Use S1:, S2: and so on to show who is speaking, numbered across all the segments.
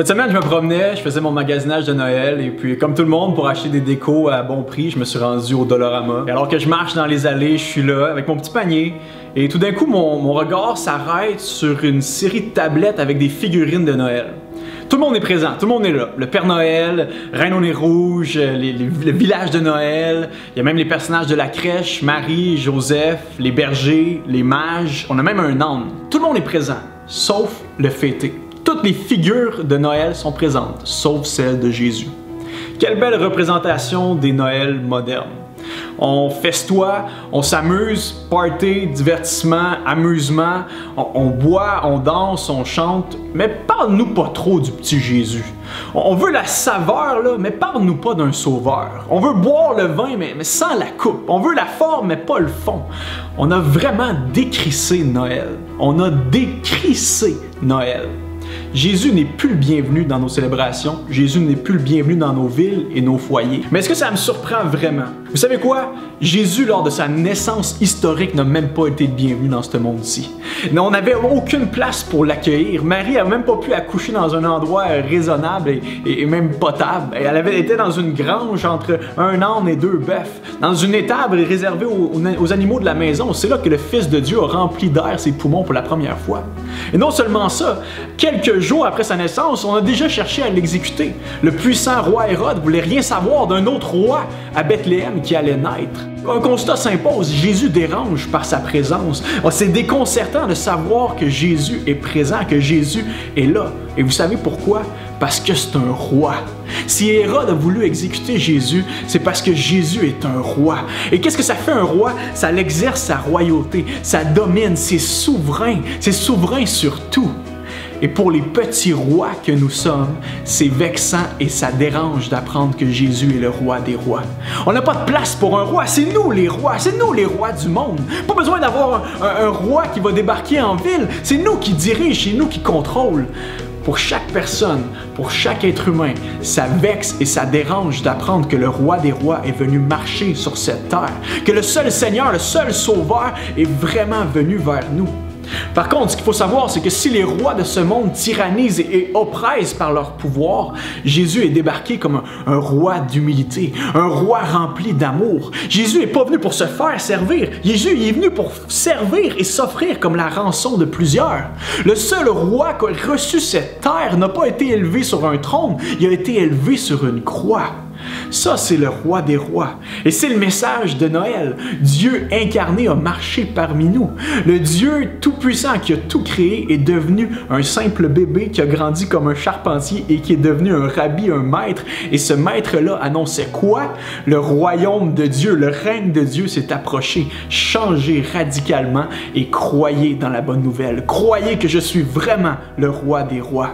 S1: Cette semaine, je me promenais, je faisais mon magasinage de Noël et puis comme tout le monde, pour acheter des décos à bon prix, je me suis rendu au Dollarama. Et alors que je marche dans les allées, je suis là avec mon petit panier et tout d'un coup, mon regard s'arrête sur une série de tablettes avec des figurines de Noël. Tout le monde est présent, tout le monde est là. Le Père Noël, Reine au nez rouge, le village de Noël. Il y a même les personnages de la crèche, Marie, Joseph, les bergers, les mages. On a même un âne. Tout le monde est présent, sauf le fêté. Toutes les figures de Noël sont présentes, sauf celle de Jésus. Quelle belle représentation des Noëls modernes. On festoie, on s'amuse, party, divertissement, amusement, on boit, on danse, on chante, mais parle-nous pas trop du petit Jésus. On veut la saveur, là, mais parle-nous pas d'un sauveur. On veut boire le vin, mais sans la coupe. On veut la forme, mais pas le fond. On a vraiment décrissé Noël. On a décrissé Noël. Jésus n'est plus le bienvenu dans nos célébrations. Jésus n'est plus le bienvenu dans nos villes et nos foyers. Mais est-ce que ça me surprend vraiment? Vous savez quoi? Jésus, lors de sa naissance historique, n'a même pas été le bienvenu dans ce monde-ci. On n'avait aucune place pour l'accueillir. Marie n'a même pas pu accoucher dans un endroit raisonnable et même potable. Elle avait été dans une grange entre un âne et deux bœufs, dans une étable réservée aux animaux de la maison. C'est là que le Fils de Dieu a rempli d'air ses poumons pour la première fois. Et non seulement ça, quelques jours après sa naissance, on a déjà cherché à l'exécuter. Le puissant roi Hérode voulait rien savoir d'un autre roi à Bethléem qui allait naître. Un constat s'impose, Jésus dérange par sa présence. C'est déconcertant de savoir que Jésus est présent, que Jésus est là. Et vous savez pourquoi? Parce que c'est un roi. Si Hérode a voulu exécuter Jésus, c'est parce que Jésus est un roi. Et qu'est-ce que ça fait un roi? Ça l'exerce sa royauté, ça domine, c'est souverain sur tout. Et pour les petits rois que nous sommes, c'est vexant et ça dérange d'apprendre que Jésus est le roi des rois. On n'a pas de place pour un roi, c'est nous les rois du monde. Pas besoin d'avoir un roi qui va débarquer en ville, c'est nous qui dirige, c'est nous qui contrôle. Pour chaque personne, pour chaque être humain, ça vexe et ça dérange d'apprendre que le roi des rois est venu marcher sur cette terre, que le seul Seigneur, le seul Sauveur est vraiment venu vers nous. Par contre, ce qu'il faut savoir, c'est que si les rois de ce monde tyrannisent et oppressent par leur pouvoir, Jésus est débarqué comme un roi d'humilité, un roi rempli d'amour. Jésus n'est pas venu pour se faire servir. Jésus est venu pour servir et s'offrir comme la rançon de plusieurs. Le seul roi qui a reçu cette terre n'a pas été élevé sur un trône, il a été élevé sur une croix. Ça, c'est le roi des rois. Et c'est le message de Noël. Dieu incarné a marché parmi nous. Le Dieu tout-puissant qui a tout créé est devenu un simple bébé qui a grandi comme un charpentier et qui est devenu un rabbi, un maître. Et ce maître-là annonçait quoi? Le royaume de Dieu, le règne de Dieu s'est approché. Changez radicalement et croyez dans la bonne nouvelle. Croyez que je suis vraiment le roi des rois.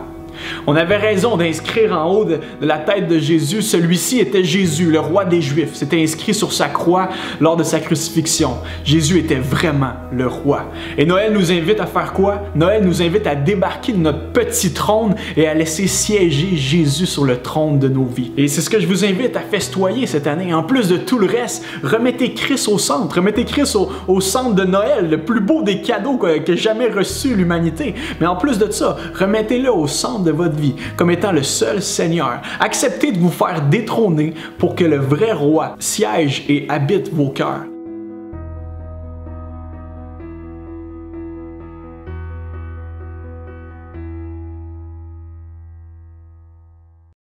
S1: On avait raison d'inscrire en haut de la tête de Jésus, celui-ci était Jésus, le roi des Juifs. C'était inscrit sur sa croix lors de sa crucifixion. Jésus était vraiment le roi. Et Noël nous invite à faire quoi? Noël nous invite à débarquer de notre petit trône et à laisser siéger Jésus sur le trône de nos vies. Et c'est ce que je vous invite à festoyer cette année. En plus de tout le reste, remettez Christ au centre. Remettez Christ au centre de Noël, le plus beau des cadeaux que jamais reçu l'humanité. Mais en plus de ça, remettez-le au centre de votre vie comme étant le seul Seigneur. Acceptez de vous faire détrôner pour que le vrai roi siège et habite vos cœurs.